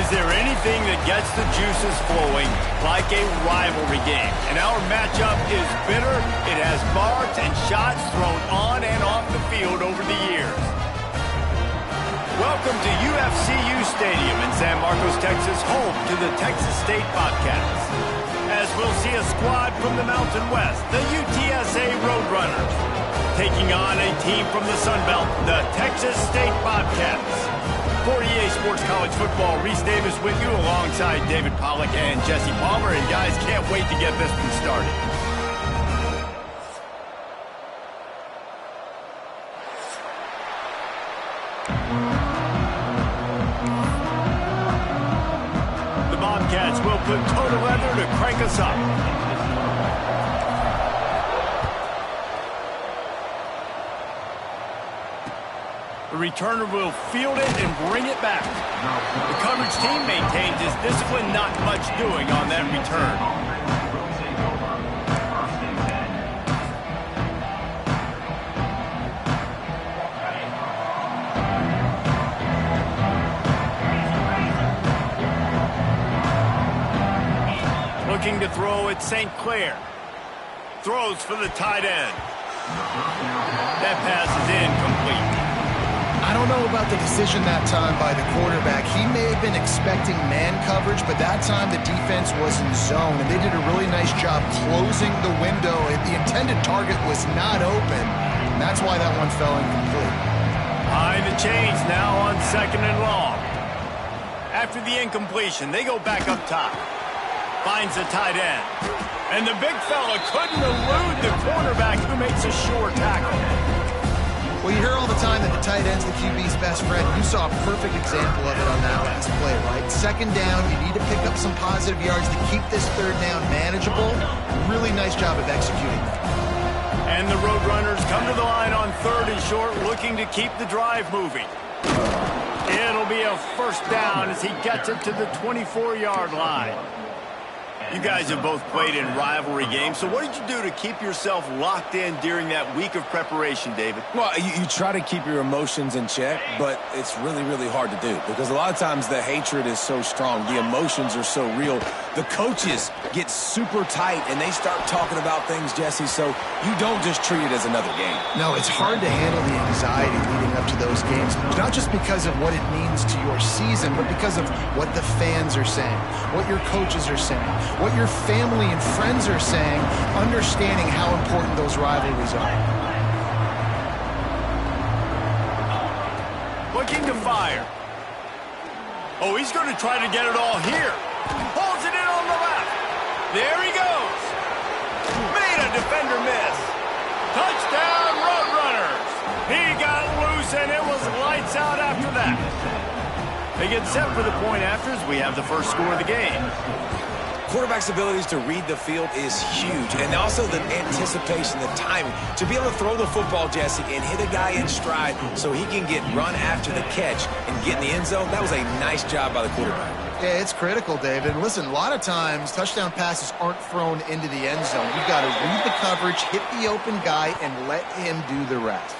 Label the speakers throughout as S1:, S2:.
S1: Is there anything that gets the juices flowing like a rivalry game? And our matchup is bitter. It has marks and shots thrown on and off the field over the years. Welcome to UFCU Stadium in San Marcos, Texas, home to the Texas State Bobcats. As we'll see a squad from the Mountain West, the UTSA Roadrunners, taking on a team from the Sun Belt, the Texas State Bobcats. For EA Sports College Football, Reese Davis with you alongside David Pollack and Jesse Palmer. And guys, can't wait to get this one started. The Bobcats will put total leather to crank us up. The returner will field it and bring it back. The coverage team maintains his discipline, not much doing on that return. Looking to throw at St. Clair. Throws for the tight end. That pass is incomplete.
S2: I don't know about the decision that time by the quarterback. He may have been expecting man coverage, but that time the defense was in zone, and they did a really nice job closing the window. The intended target was not open, and that's why that one fell incomplete.
S1: Behind the chains now on 2nd and long. After the incompletion, they go back up top. Finds the tight end. And the big fella couldn't elude the cornerback who makes a sure tackle.
S2: Well, you hear all the time that the tight end's the QB's best friend. You saw a perfect example of it on that last play, right? 2nd down, you need to pick up some positive yards to keep this 3rd down manageable. Really nice job of executing that.
S1: And the Roadrunners come to the line on 3rd and short, looking to keep the drive moving. It'll be a 1st down as he gets it to the 24-yard line. You guys have both played in rivalry games, so what did you do to keep yourself locked in during that week of preparation, David?
S3: Well, you try to keep your emotions in check, but it's really, really hard to do because a lot of times the hatred is so strong. The emotions are so real. The coaches get super tight, and they start talking about things, Jesse, so you don't just treat it as another game.
S2: No, it's hard to handle the anxiety leading up to those games, not just because of what it means to your season, but because of what the fans are saying, what your coaches are saying, what your family and friends are saying, understanding how important those rivalries are.
S1: Looking to fire. Oh, he's going to try to get it all here. Pulls it in on the left. There he goes. Made a defender miss. Touchdown, Roadrunners. He got loose, and it was lights out after that. They get set for the point after as we have the first score of the game.
S3: Quarterback's abilities to read the field is huge, and also the anticipation, the timing. To be able to throw the football, Jesse, and hit a guy in stride so he can get run after the catch and get in the end zone, that was a nice job by the quarterback.
S2: Yeah, it's critical, David. And listen, a lot of times touchdown passes aren't thrown into the end zone. You've got to read the coverage, hit the open guy, and let him do the rest.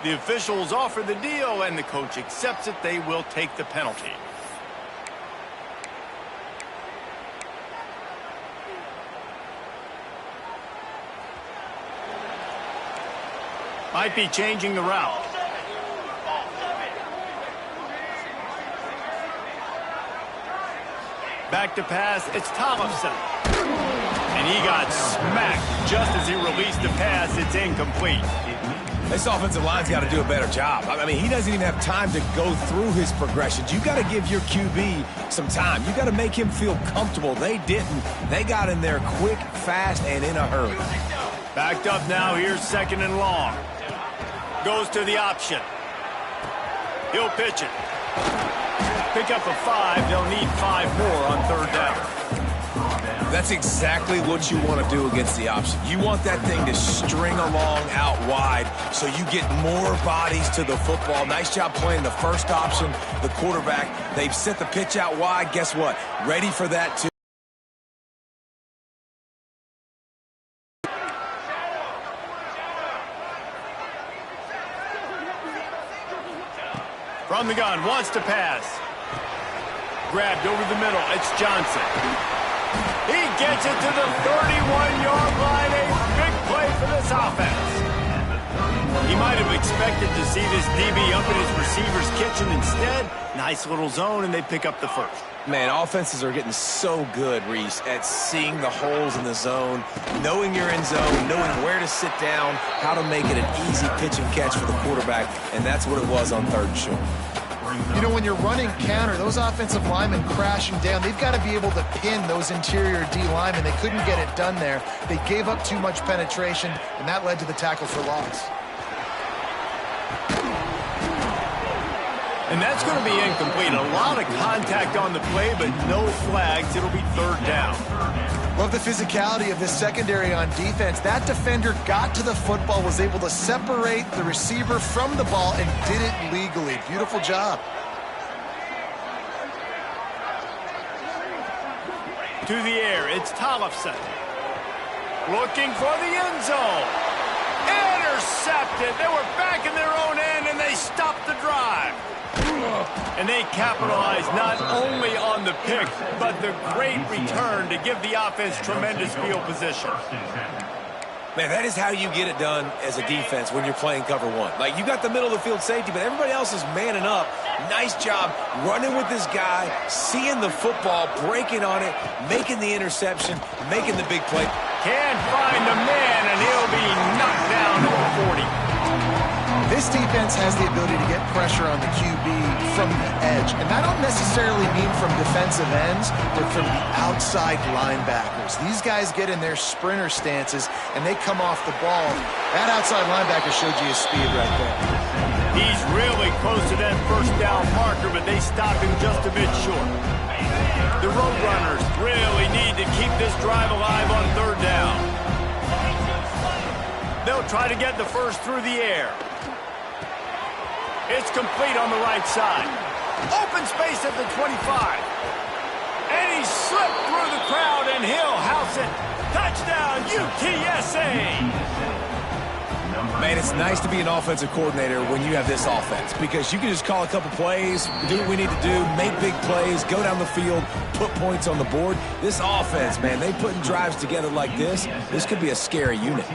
S1: The officials offer the deal, and the coach accepts it. They will take the penalty. Might be changing the route. Back to pass, it's Thompson. And he got smacked just as he released the pass. It's incomplete.
S3: This offensive line's got to do a better job. I mean, he doesn't even have time to go through his progressions. You got to give your QB some time. You got to make him feel comfortable. They didn't. They got in there quick, fast, and in a hurry.
S1: Backed up now. Here's 2nd and long. Goes to the option. He'll pitch it. Pick up a 5. They'll need 5 more on 3rd down.
S3: That's exactly what you want to do against the option. You want that thing to string along out wide so you get more bodies to the football. Nice job playing the first option, the quarterback. They've sent the pitch out wide. Guess what? Ready for that too.
S1: From the gun, wants to pass. Grabbed over the middle. It's Johnson. He gets it to the 31-yard line. A big play for this offense. He might have expected to see this DB up in his receiver's kitchen. Instead, nice little zone, and they pick up the first.
S3: Man, offenses are getting so good, Reese, at seeing the holes in the zone, knowing you're in zone, knowing where to sit down, how to make it an easy pitch and catch for the quarterback, and that's what it was on 3rd and short.
S2: You know, when you're running counter, those offensive linemen crashing down, they've got to be able to pin those interior D linemen. They couldn't get it done there. They gave up too much penetration, and that led to the tackle for loss.
S1: And that's going to be incomplete. A lot of contact on the play, but no flags. It'll be 3rd down.
S2: Love the physicality of this secondary on defense. That defender got to the football, was able to separate the receiver from the ball, and did it legally. Beautiful job.
S1: To the air, it's Tollefson. Looking for the end zone. Intercepted. They were back in their own end, and they stopped the drive. And they capitalized not only on the pick, but the great return to give the offense tremendous field position.
S3: Man, that is how you get it done as a defense when you're playing cover one. Like, you got the middle of the field safety, but everybody else is manning up. Nice job running with this guy, seeing the football, breaking on it, making the interception, making the big play.
S1: Can't find the man, and he'll be knocked down to the 40.
S2: This defense has the ability to get pressure on the QB from the edge. And I don't necessarily mean from defensive ends, but from the outside linebackers. These guys get in their sprinter stances, and they come off the ball. That outside linebacker showed you his speed right there.
S1: He's really close to that 1st down marker, but they stop him just a bit short. The Roadrunners really need to keep this drive alive on 3rd down. They'll try to get the first through the air. It's complete on the right side. Open space at the 25. And he slipped through the crowd, and he'll house it. Touchdown, UTSA!
S3: Man, it's nice to be an offensive coordinator when you have this offense, because you can just call a couple plays, do what we need to do, make big plays, go down the field, put points on the board. This offense, man, they putting drives together like this. This could be a scary unit.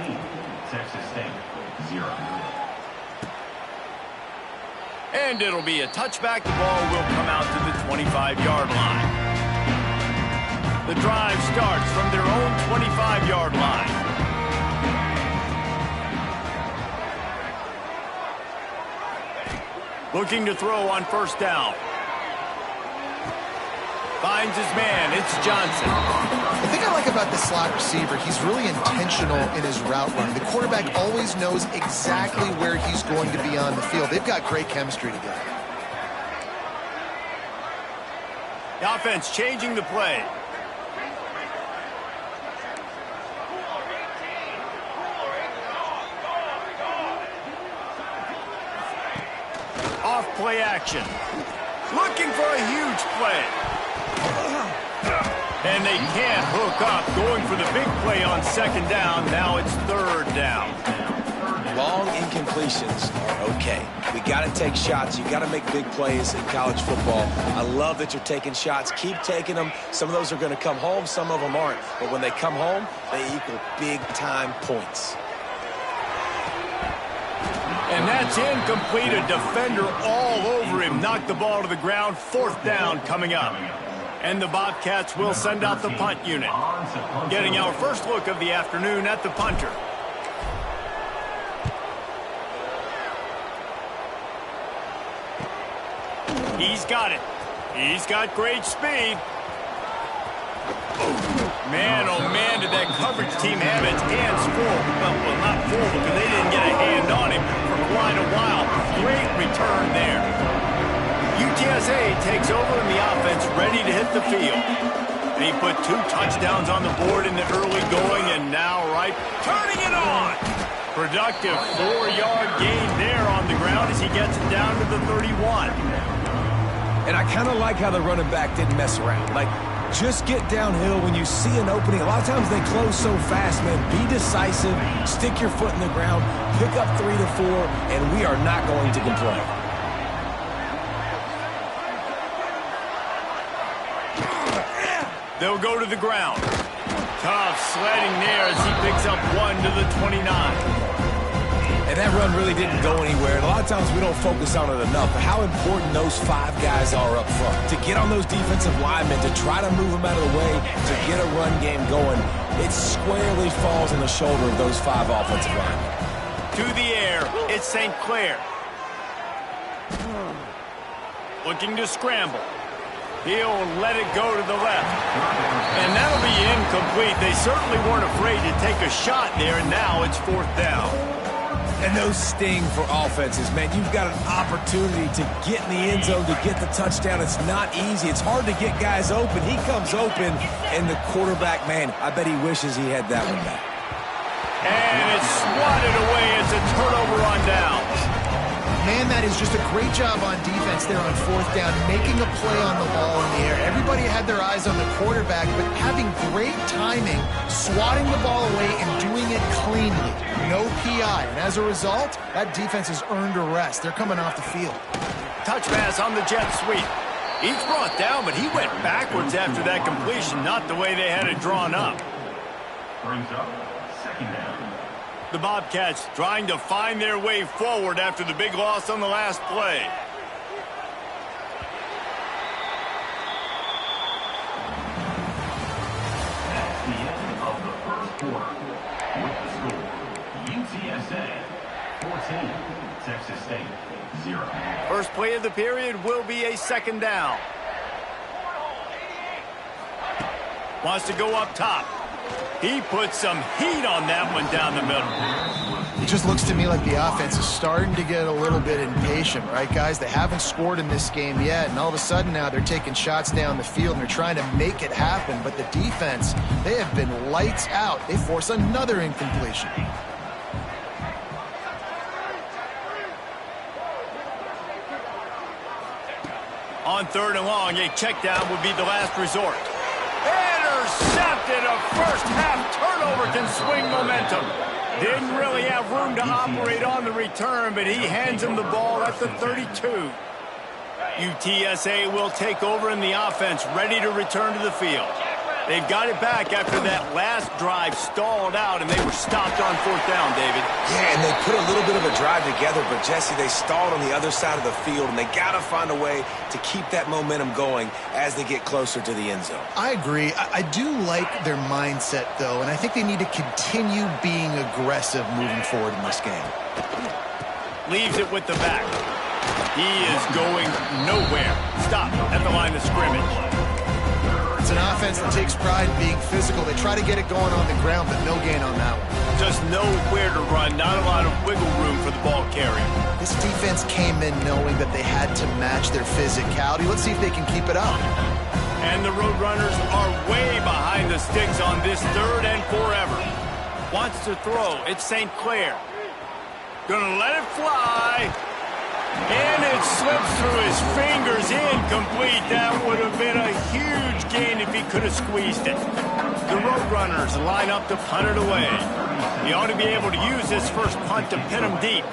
S1: And it'll be a touchback. The ball will come out to the 25-yard line. The drive starts from their own 25-yard line. Looking to throw on 1st down. Finds his man. It's Johnson.
S2: The thing I like about the slot receiver, he's really intentional in his route running. The quarterback always knows exactly where he's going to be on the field. They've got great chemistry together.
S1: The offense changing the play. Off play action. Looking for a huge play. And they can't hook up. Going for the big play on 2nd down. Now it's 3rd down.
S3: Long incompletions are okay. We got to take shots. You got to make big plays in college football. I love that you're taking shots. Keep taking them. Some of those are going to come home. Some of them aren't. But when they come home, they equal big-time points.
S1: And that's incomplete. A defender all over him. Knocked the ball to the ground. 4th down coming up. And the Bobcats will send out the punt unit. Getting our first look of the afternoon at the punter. He's got it. He's got great speed. Man, oh man, did that coverage team have its hands full. Well, not full because they didn't get a hand on him for quite a while. Great return there. UTSA takes over and the offense ready to hit the field. And he put 2 touchdowns on the board in the early going, and now turning it on. Productive 4-yard gain there on the ground as he gets it down to the 31.
S3: And I kind of like how the running back didn't mess around. Like, just get downhill when you see an opening. A lot of times they close so fast, man. Be decisive, stick your foot in the ground, pick up 3 to 4, and we are not going to complain.
S1: They'll go to the ground. Tough sledding there as he picks up 1 to the 29.
S3: And that run really didn't go anywhere. And a lot of times we don't focus on it enough, but how important those 5 guys are up front. To get on those defensive linemen, to try to move them out of the way, to get a run game going, it squarely falls on the shoulder of those 5 offensive linemen.
S1: To the air, it's St. Clair. Looking to scramble. He'll let it go to the left. And that'll be incomplete. They certainly weren't afraid to take a shot there, and now it's 4th down.
S3: And those sting for offenses, man. You've got an opportunity to get in the end zone, to get the touchdown. It's not easy. It's hard to get guys open. He comes open, and the quarterback, man, I bet he wishes he had that one back.
S1: And it's swatted away. It's a turnover on downs.
S2: Man, that is just a great job on defense there on 4th down, making a play on the ball in the air. Everybody had their eyes on the quarterback, but having great timing, swatting the ball away and doing it cleanly. No PI, and as a result, that defense has earned a rest. They're coming off the field.
S1: Touch pass on the jet sweep. He's brought down, but he went backwards after that completion, not the way they had it drawn up.
S4: Brings up 2nd down.
S1: The Bobcats trying to find their way forward after the big loss on the last play.
S4: That's the end of the first quarter. With the score, UTSA 14, Texas State 0.
S1: First play of the period will be a 2nd down. Wants to go up top. He put some heat on that one down the middle.
S2: It just looks to me like the offense is starting to get a little bit impatient, right, guys? They haven't scored in this game yet, and all of a sudden now they're taking shots down the field and they're trying to make it happen. But the defense, they have been lights out. They force another incompletion.
S1: On 3rd and long, a check down would be the last resort. Intercepted. A first-half turnover can swing momentum. Didn't really have room to operate on the return, but he hands him the ball at the 32. UTSA will take over in the offense, ready to return to the field. They've got it back after that last drive stalled out, and they were stopped on 4th down, David.
S3: Yeah, and they put a little bit of a drive together, but, Jesse, they stalled on the other side of the field, and they got to find a way to keep that momentum going as they get closer to the end zone.
S2: I agree. I do like their mindset, though, and I think they need to continue being aggressive moving forward in this game.
S1: Leaves it with the back. He is going nowhere. Stop at the line of scrimmage.
S2: It's an offense that takes pride in being physical. They try to get it going on the ground, but no gain on that one.
S1: Just nowhere to run. Not a lot of wiggle room for the ball carrier.
S2: This defense came in knowing that they had to match their physicality. Let's see if they can keep it up.
S1: And the Roadrunners are way behind the sticks on this 3rd and forever. Wants to throw. It's St. Clair. Gonna let it fly. And it slips through his fingers. Incomplete. That would have been a huge gain if he could have squeezed it. The Roadrunners line up to punt it away. He ought to be able to use this first punt to pin him deep.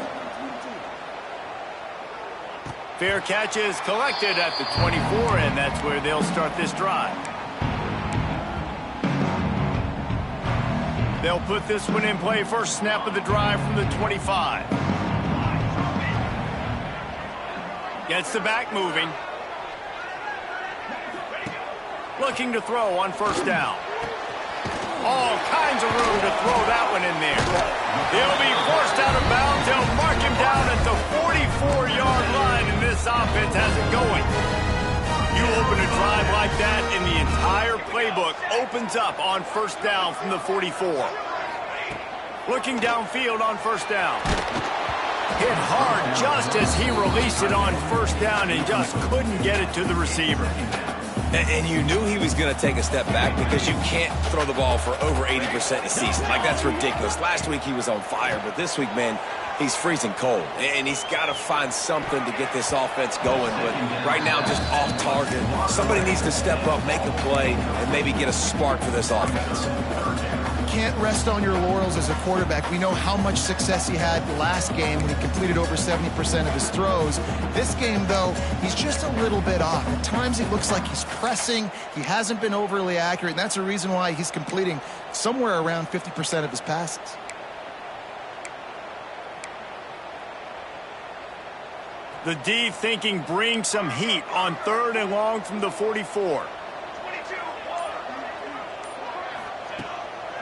S1: Fair catch is collected at the 24, and that's where they'll start this drive. They'll put this one in play. First snap of the drive from the 25. Gets the back moving. Looking to throw on 1st down. All kinds of room to throw that one in there. He'll be forced out of bounds. They'll mark him down at the 44-yard line, and this offense has it going. You open a drive like that, and the entire playbook opens up on 1st down from the 44. Looking downfield on 1st down. Hit hard just as he released it on 1st down and just couldn't get it to the receiver.
S3: And you knew he was going to take a step back because you can't throw the ball for over 80% in a season. Like, that's ridiculous. Last week he was on fire, but this week, man, he's freezing cold. And he's got to find something to get this offense going. But right now, just off target. Somebody needs to step up, make a play, and maybe get a spark for this offense.
S2: can't rest on your laurels as a quarterback. We know how much success he had last game when he completed over 70% of his throws. This game, though, he's just a little bit off. At times, it looks like he's pressing. He hasn't been overly accurate, and that's a reason why he's completing somewhere around 50% of his passes.
S1: The D thinking bring some heat on 3rd and long from the 44.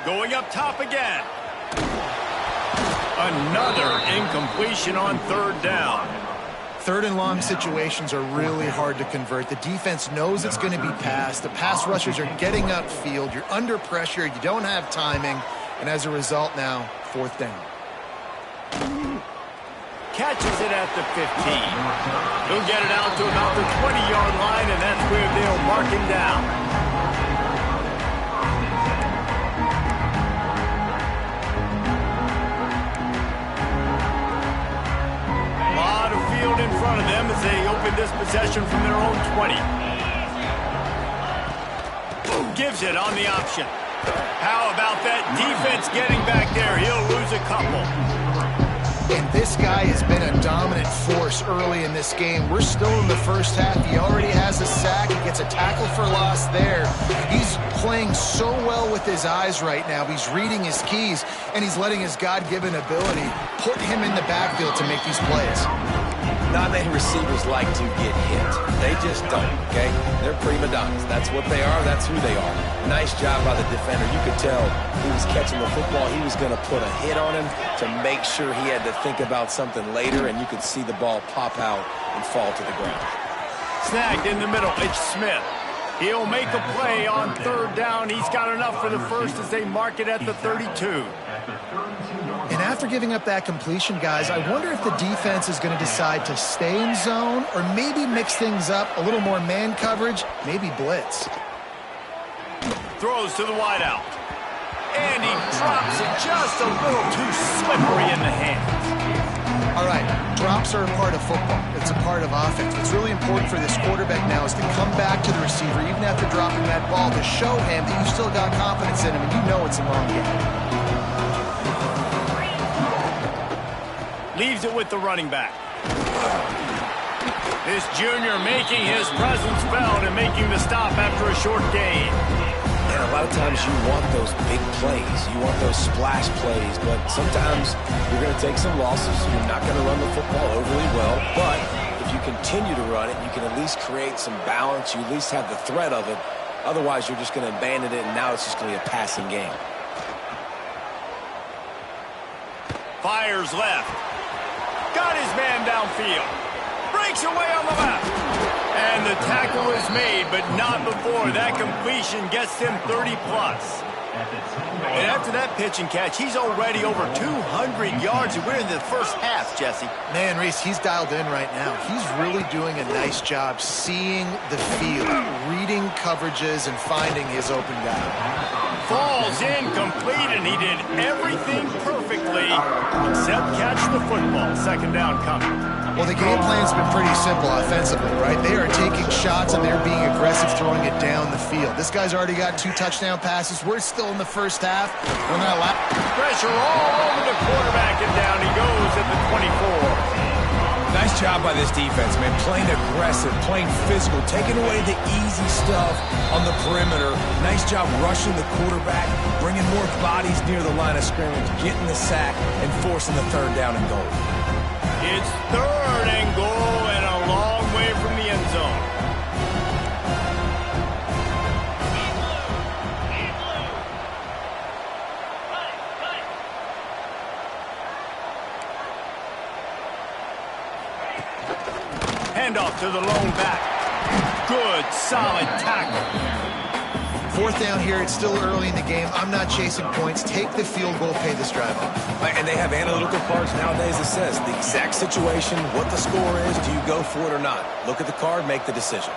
S1: Going up top again. Another incompletion on 3rd down.
S2: 3rd and long situations are really hard to convert. The defense knows it's going to be passed. The pass rushers are getting upfield. You're under pressure. You don't have timing. And as a result now, 4th down.
S1: Catches it at the 15. He'll get it out to about the 20-yard line, and that's where they'll mark him down. A lot of field in front of them as they open this possession from their own 20. Gives it on the option. How about that defense getting back there? He'll lose a couple.
S2: And this guy has been a dominant force early in this game. We're still in the first half. He already has a sack. He gets a tackle for loss there. He's playing so well with his eyes right now. He's reading his keys, and he's letting his God-given ability put him in the backfield to make these plays.
S3: Not many receivers like to get hit. They just don't, okay? They're prima donnas. That's what they are. That's who they are. Nice job by the defender. You could tell he was catching the football. He was going to put a hit on him to make sure he had to think about something later, and you could see the ball pop out and fall to the ground.
S1: Snagged in the middle. It's Smith. He'll make a play on 3rd down. He's got enough for the first as they mark it at the 32.
S2: And after giving up that completion, guys, I wonder if the defense is going to decide to stay in zone or maybe mix things up, a little more man coverage, maybe blitz.
S1: Throws to the wideout. And he drops it just a little too slippery in the hands.
S2: All right, drops are a part of football. It's a part of offense. What's really important for this quarterback now is to come back to the receiver, even after dropping that ball, to show him that you still got confidence in him and you know it's a long game. Leaves it with the running back. This junior making his presence felt and making the stop after a short gain.
S3: And a lot of times you want those big plays. You want those splash plays, but sometimes you're going to take some losses. You're not going to run the football overly well, but if you continue to run it, you can at least create some balance. You at least have the threat of it. Otherwise, you're just going to abandon it, and now it's just going to be a passing game.
S1: Fires left. Got his man downfield. Breaks away on the left. And the tackle is made, but not before that completion gets him 30-plus. And after that pitch and catch, he's already over 200 yards, and we're in the first half, Jesse.
S2: Man, Reese, he's dialed in right now. He's really doing a nice job seeing the field, reading coverages, and finding his open guy.
S1: Falls incomplete, and he did everything perfectly except catch the football. 2nd down coming.
S2: Well, the game plan's been pretty simple offensively, right? They are taking shots, and they're being aggressive, throwing it down the field. This guy's already got 2 touchdown passes. We're still in the first half. We're not allowed.
S1: Pressure all over the quarterback, and down he goes at the 24.
S3: Nice job by this defense, man. Playing aggressive, playing physical, taking away the easy stuff on the perimeter. Nice job rushing the quarterback, bringing more bodies near the line of scrimmage, getting the sack, and forcing the 3rd down and goal.
S1: It's 3rd and goal and a long way from the end zone. Handoff to the lone back. Good, solid tackle.
S2: 4th down here. It's still early in the game. I'm not chasing points. Take the field goal, pay this drive.
S3: And they have analytical cards nowadays that says the exact situation, what the score is, do you go for it or not? Look at the card, make the decision.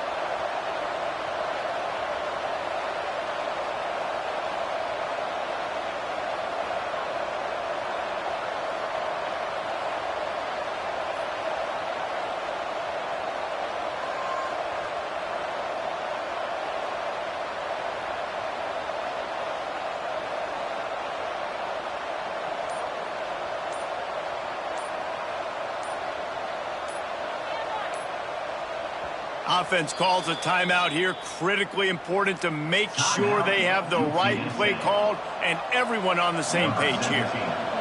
S1: Offense calls a timeout here. Critically important to make sure they have the right play called and everyone on the same page here.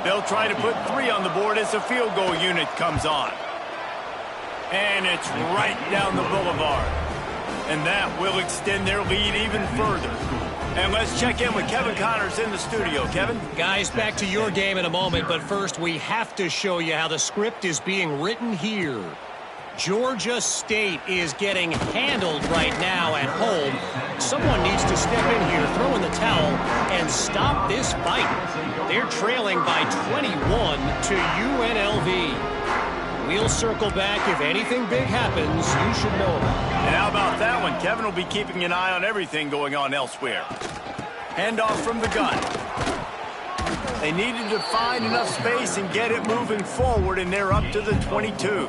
S1: They'll try to put 3 on the board as the field goal unit comes on. And it's right down the boulevard. And that will extend their lead even further. And let's check in with Kevin Connors in the studio. Kevin?
S5: Guys, back to your game in a moment, but first we have to show you how the script is being written here. Georgia State is getting handled right now at home. Someone needs to step in here, throw in the towel, and stop this fight. They're trailing by 21 to UNLV. We'll circle back. If anything big happens, you should know about it.
S1: And how about that one? Kevin will be keeping an eye on everything going on elsewhere. Handoff from the gun. They needed to find enough space and get it moving forward, and they're up to the 22.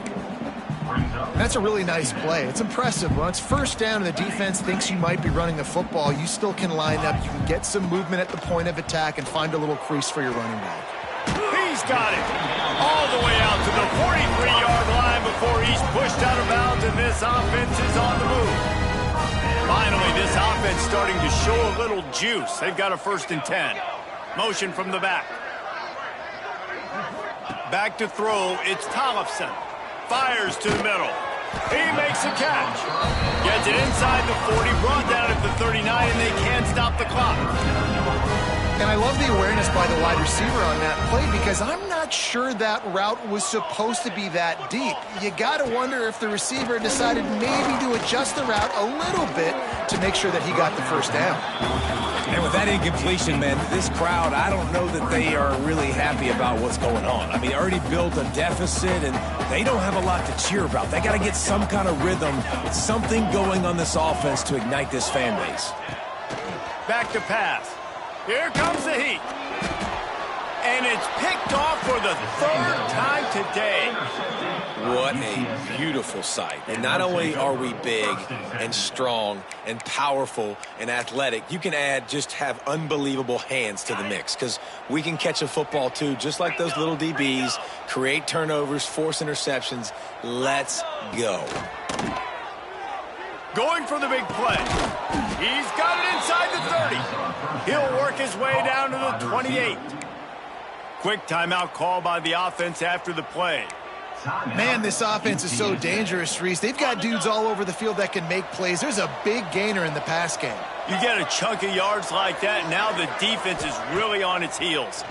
S2: That's a really nice play. It's impressive. When it's first down and the defense thinks you might be running the football, you still can line up. You can get some movement at the point of attack and find a little crease for your running back.
S1: He's got it all the way out to the 43-yard line before he's pushed out of bounds, and this offense is on the move. Finally, this offense starting to show a little juice. They've got a 1st and 10. Motion from the back. Back to throw. It's Tollefson. Fires to the middle. He makes a catch. Gets it inside the 40, brought down at the 39, and they can't stop the clock.
S2: And I love the awareness by the wide receiver on that play because I'm not sure that route was supposed to be that deep. You got to wonder if the receiver decided maybe to adjust the route a little bit to make sure that he got the 1st down.
S3: And with that incompletion, man, this crowd, I don't know that they are really happy about what's going on. I mean, they already built a deficit, and they don't have a lot to cheer about. They got to get some kind of rhythm, something going on this offense to ignite this fan base.
S1: Back to pass. Here comes the heat. And it's picked off for the 3rd time today.
S3: What a beautiful sight. And not only are we big and strong and powerful and athletic, you can just have unbelievable hands to the mix because we can catch a football too, just like those little DBs, create turnovers, force interceptions. Let's go.
S1: Going for the big play. He's got it inside the 30. He'll work his way down to the 28. Quick timeout call by the offense after the play.
S2: Man, this offense is so dangerous, Reese. They've got dudes all over the field that can make plays. There's a big gainer in the pass game.
S1: You get a chunk of yards like that, now the defense is really on its heels.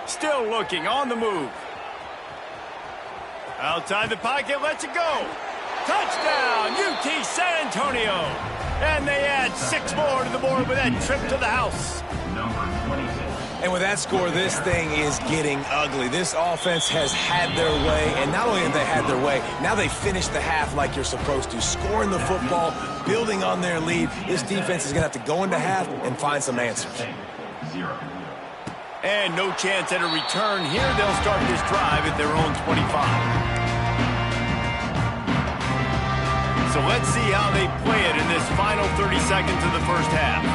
S1: Still looking, on the move. Outside the pocket, lets it go. Touchdown, UT San Antonio. And they add 6 more to the board with that trip to the house.
S3: And with that score, this thing is getting ugly. This offense has had their way, and not only have they had their way, now they finished the half like you're supposed to, scoring the football, building on their lead. This defense is going to have to go into half and find some answers.
S1: And no chance at a return here. They'll start this drive at their own 25. So let's see how they play it in this final 30 seconds of the 1st half.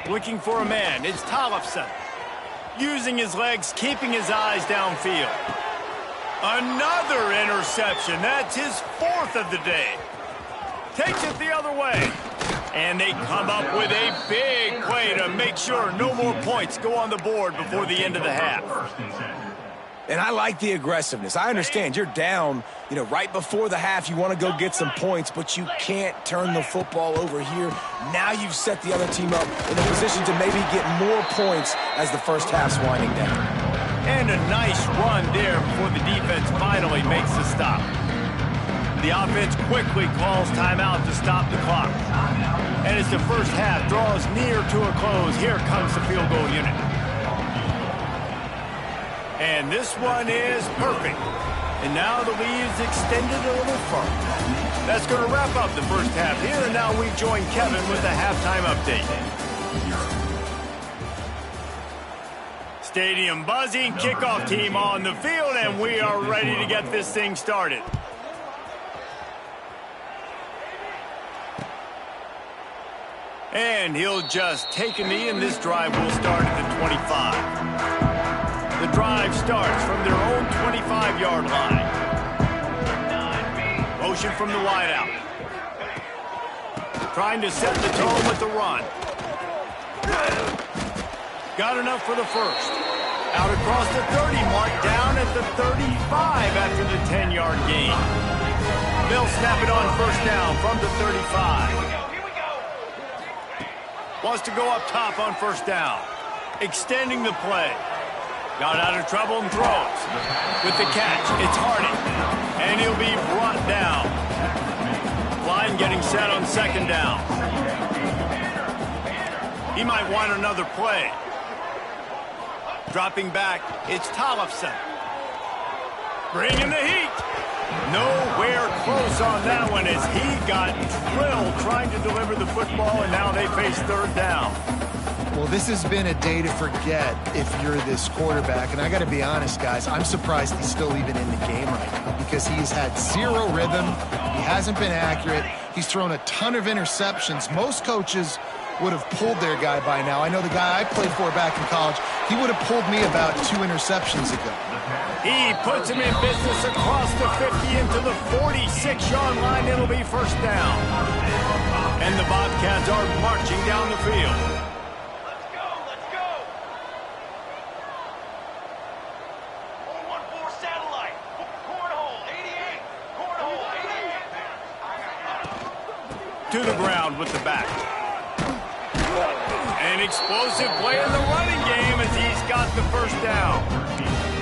S1: Looking for a man, it's Tollefson. Using his legs, keeping his eyes downfield. Another interception. That's his 4th of the day. Takes it the other way. And they come up with a big play to make sure no more points go on the board before the end of the half.
S3: And I like the aggressiveness. I understand you're down, right before the half. You want to go get some points, but you can't turn the football over here. Now you've set the other team up in a position to maybe get more points as the 1st half's winding down.
S1: And a nice run there before the defense finally makes the stop. The offense quickly calls timeout to stop the clock. And as the 1st half draws near to a close, here comes the field goal unit. And this one is perfect. And now the lead is extended a little further. That's going to wrap up the 1st half here. And now we join Kevin with the halftime update. Stadium buzzing, kickoff team on the field, and we are ready to get this thing started. And he'll just take a knee, and this drive will start at the 25. The drive starts from their own 25-yard line. motion from the wideout. Trying to set the tone with the run. Got enough for the first. Out across the 30 mark, down at the 35 after the 10-yard gain. They'll snap it on first down from the 35. Wants to go up top on first down. Extending the play. Got out of trouble and throws. With the catch, it's Harding. And he'll be brought down. Line getting set on second down. He might want another play. Dropping back, it's Tollefson. Bringing the heat. Nowhere close on that one as he got drilled trying to deliver the football, and now they face third down.
S2: Well, this has been a day to forget if you're this quarterback. And I got to be honest, guys, I'm surprised he's still even in the game right now because he's had zero rhythm. He hasn't been accurate. He's thrown a ton of interceptions. Most coaches would have pulled their guy by now. I know the guy I played for back in college, he would have pulled me about 2 interceptions ago.
S1: He puts him in business across the 50 into the 46-yard line. It'll be first down. And the Bobcats are marching down the field.
S4: Let's go, let's go. 414 satellite. Cornhole 88. Cornhole 88.
S1: To the ground with the back. An explosive play in the running game as he's got the first down.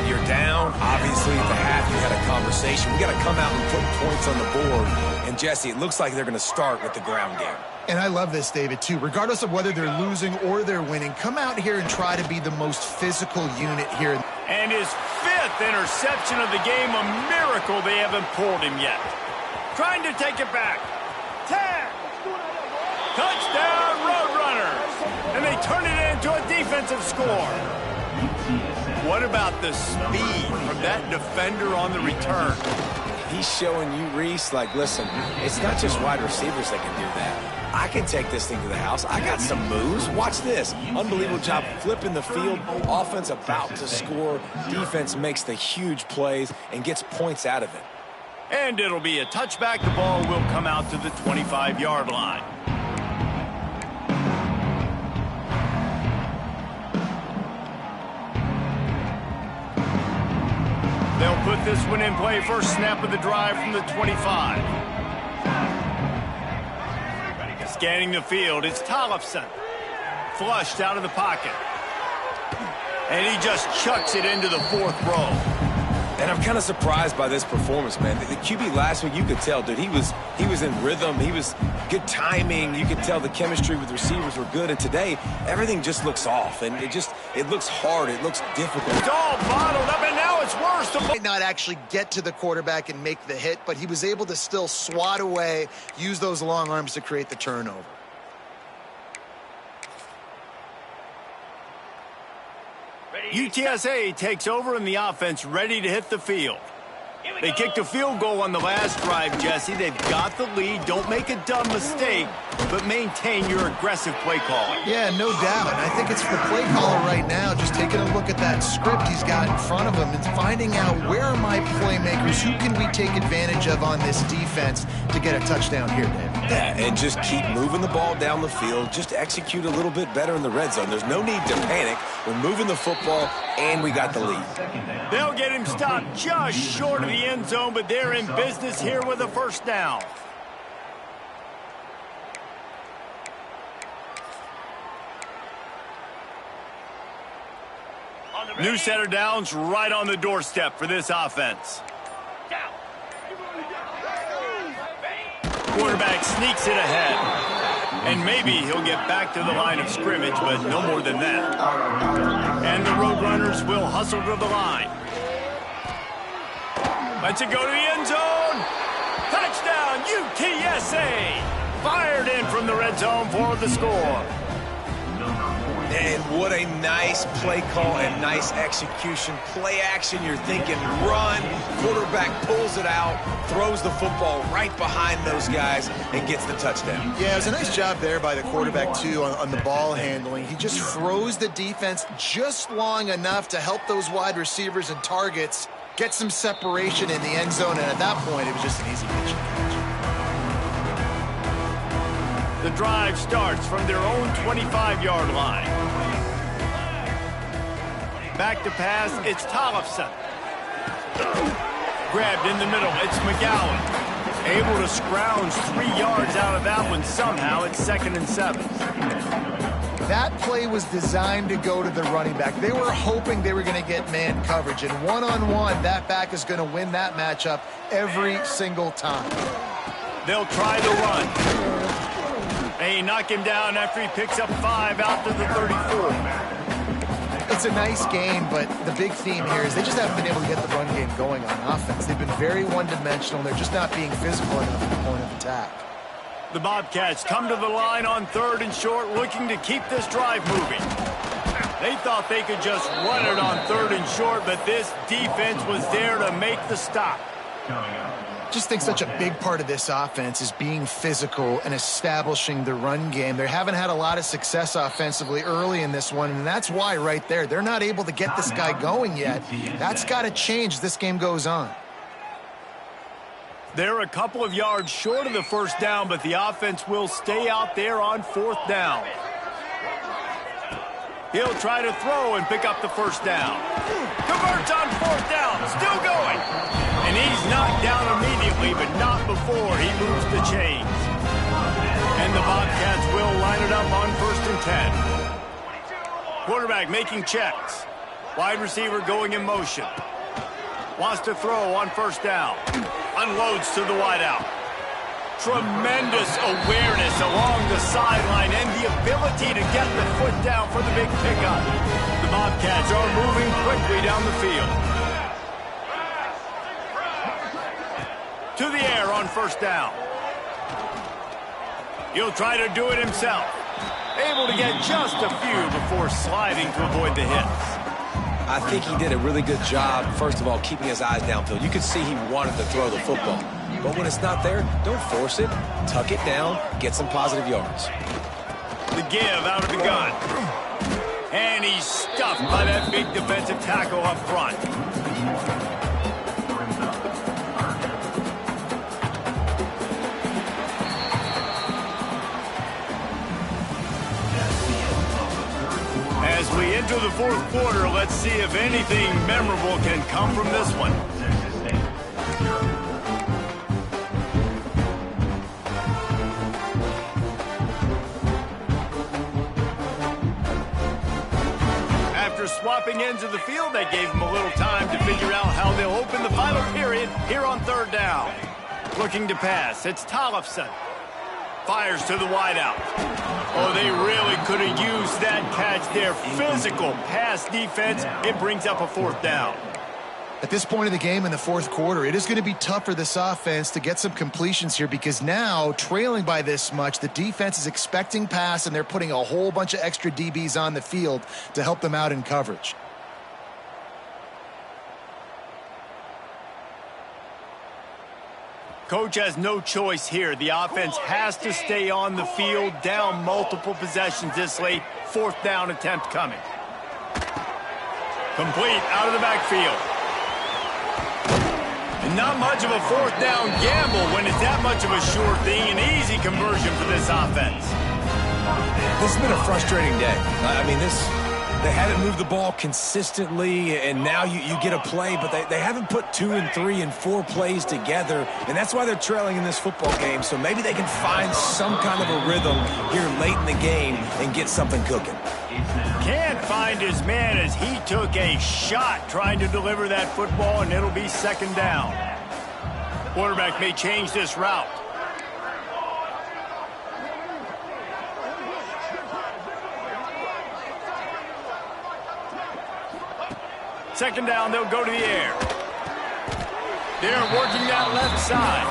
S3: You're down. Obviously, at the half, you had a conversation. We got to come out and put points on the board. And, Jesse, it looks like they're going to start with the ground game.
S2: And I love this, David, too. Regardless of whether they're losing or they're winning, come out here and try to be the most physical unit here.
S1: And his 5th interception of the game, a miracle they haven't pulled him yet. Trying to take it back. 10. Touchdown, Roadrunners. And they turn it into a defensive score. What about the speed from that defender on the return?
S3: He's showing you, Reese, like, listen, it's not just wide receivers that can do that. I can take this thing to the house. I got some moves. Watch this. Unbelievable job flipping the field. Offense about to score. Defense makes the huge plays and gets points out of it.
S1: And it'll be a touchback. The ball will come out to the 25-yard line. They'll put this one in play. First snap of the drive from the 25. Scanning the field, it's Tollefson. Flushed out of the pocket. And he just chucks it into the 4th row.
S3: And I'm kind of surprised by this performance, man. The QB last week, you could tell, dude, he was in rhythm. He was good timing. You could tell the chemistry with receivers were good. And today, everything just looks off. And it looks hard. It looks difficult.
S1: It's all bottled up, and now it's worse.
S2: Might not actually get to the quarterback and make the hit, but he was able to still swat away, use those long arms to create the turnover.
S1: UTSA takes over in the offense, ready to hit the field. They kicked a field goal on the last drive, Jesse. They've got the lead. Don't make a dumb mistake, but maintain your aggressive play calling.
S2: Yeah, no doubt. And I think it's the play caller right now just taking a look at that script he's got in front of him and finding out where are my playmakers, who can we take advantage of on this defense to get a touchdown here, Dave.
S3: Yeah, and just keep moving the ball down the field. Just execute a little bit better in the red zone. There's no need to panic. We're moving the football, and we got the lead.
S1: They'll get him stopped just short of the end zone, but they're in business here with a first down. New set of downs right on the doorstep for this offense. Quarterback sneaks it ahead. And maybe he'll get back to the line of scrimmage, but no more than that. And the Roadrunners will hustle to the line. Lets it go to the end zone. Touchdown, UTSA. Fired in from the red zone for the score.
S3: And what a nice play call and nice execution. Play action, you're thinking run. Quarterback pulls it out, throws the football right behind those guys, and gets the touchdown.
S2: Yeah, it was a nice job there by the quarterback, too, on the ball handling. He just froze the defense just long enough to help those wide receivers and targets get some separation in the end zone, and at that point, it was just an easy pitch and catch.
S1: The drive starts from their own 25-yard line. Back to pass, it's Tollefson. Grabbed in the middle, it's McGowan. Able to scrounge 3 yards out of that one somehow. It's 2nd and 7.
S2: That play was designed to go to the running back. They were hoping they were going to get man coverage, and one-on-one, that back is going to win that matchup every single time.
S1: They'll try the run. They knock him down after he picks up 5 out to the 34.
S2: It's a nice game, but the big theme here is they just haven't been able to get the run game going on offense. They've been very one-dimensional. They're just not being physical enough at the point of attack.
S1: The Bobcats come to the line on 3rd and short, looking to keep this drive moving. They thought they could just run it on 3rd and short, but this defense was there to make the stop.
S2: Just think such a big part of this offense is being physical and establishing the run game. They haven't had a lot of success offensively early in this one, and that's why right there, they're not able to get this guy going yet. That's got to change as this game goes on.
S1: They're a couple of yards short of the first down, but the offense will stay out there on 4th down. He'll try to throw and pick up the first down. Converts on 4th down, still going. And he's knocked down immediately, but not before he moves the chains. And the Bobcats will line it up on 1st and 10. Quarterback making checks. Wide receiver going in motion. Wants to throw on 1st down. Unloads to the wideout. Tremendous awareness along the sideline and the ability to get the foot down for the big pickup. The Bobcats are moving quickly down the field. To the air on 1st down. He'll try to do it himself. Able to get just a few before sliding to avoid the hits.
S3: I think he did a really good job, first of all, keeping his eyes downfield. You could see he wanted to throw the football. But when it's not there, don't force it. Tuck it down, get some positive yards.
S1: The give out of the gun. And he's stuffed by that big defensive tackle up front. As we enter the 4th quarter, let's see if anything memorable can come from this one. After swapping ends of the field, that gave them a little time to figure out how they'll open the final period here on 3rd down. Looking to pass, it's Tollefson. Fires to the wideout. Oh, they really could have used that catch there. Physical pass defense. It brings up a 4th down.
S2: At this point of the game in the 4th quarter, it is going to be tough for this offense to get some completions here because now, trailing by this much, the defense is expecting pass and they're putting a whole bunch of extra DBs on the field to help them out in coverage.
S1: Coach has no choice here. The offense has to stay on the field, down multiple possessions this late. 4th down attempt coming. Complete out of the backfield. And not much of a 4th down gamble when it's that much of a sure thing. An easy conversion for this offense.
S3: This has been a frustrating day. I mean, they haven't moved the ball consistently, and now you get a play, but they haven't put 2 and 3 and 4 plays together, and that's why they're trailing in this football game. So maybe they can find some kind of a rhythm here late in the game and get something cooking.
S1: Can't find his man as he took a shot trying to deliver that football, and it'll be 2nd down. Quarterback may change this route. Second down, they'll go to the air. They're working that left side.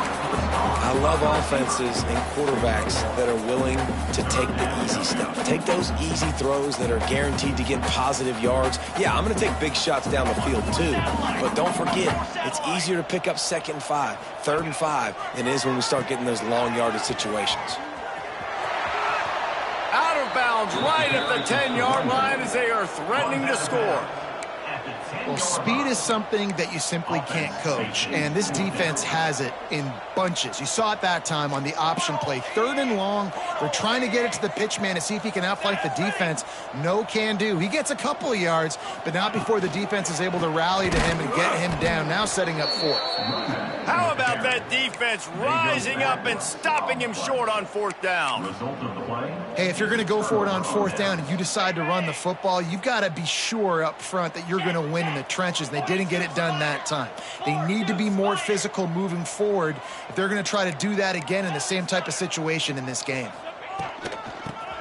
S3: I love offenses and quarterbacks that are willing to take the easy stuff. Take those easy throws that are guaranteed to get positive yards. Yeah, I'm going to take big shots down the field too. But don't forget, it's easier to pick up 2nd and 5, 3rd and 5 than it is when we start getting those long yardage situations.
S1: Out of bounds right at the 10-yard line as they are threatening to score.
S2: Well, speed is something that you simply can't coach, and this defense has it in bunches. You saw it that time on the option play. 3rd and long, they're trying to get it to the pitch man to see if he can outflank the defense. No can do. He gets a couple of yards, but not before the defense is able to rally to him and get him down, now setting up 4th.
S1: How about that defense rising up and stopping him short on 4th down?
S2: Hey, if you're going to go for it on 4th down and you decide to run the football, you've got to be sure up front that you're going to win in the trenches. They didn't get it done that time. They need to be more physical moving forward if they're going to try to do that again in the same type of situation in this game.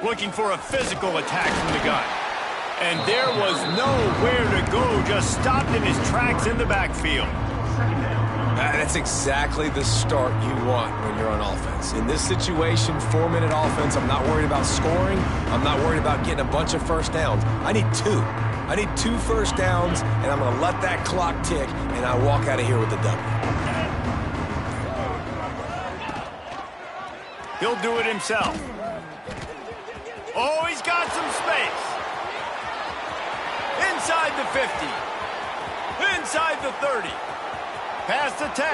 S1: Looking for a physical attack from the gun. And there was nowhere to go, just stopped in his tracks in the backfield.
S3: That's exactly the start you want when you're on offense. In this situation, 4-minute offense, I'm not worried about scoring. I'm not worried about getting a bunch of first downs. I need 2. I need 2 first downs, and I'm going to let that clock tick, and I walk out of here with the W.
S1: He'll do it himself. Oh, he's got some space. Inside the 50. Inside the 30. Past the 10.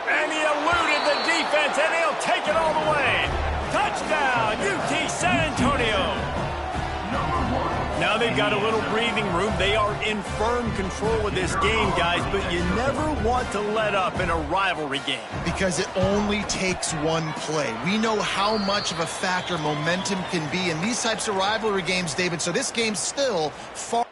S1: And he eluded the defense, and he'll take it all the way. Touchdown, UT San Antonio. Now they've got a little breathing room. They are in firm control of this game, guys, but you never want to let up in a rivalry game.
S2: Because it only takes one play. We know how much of a factor momentum can be in these types of rivalry games, David, so this game's still far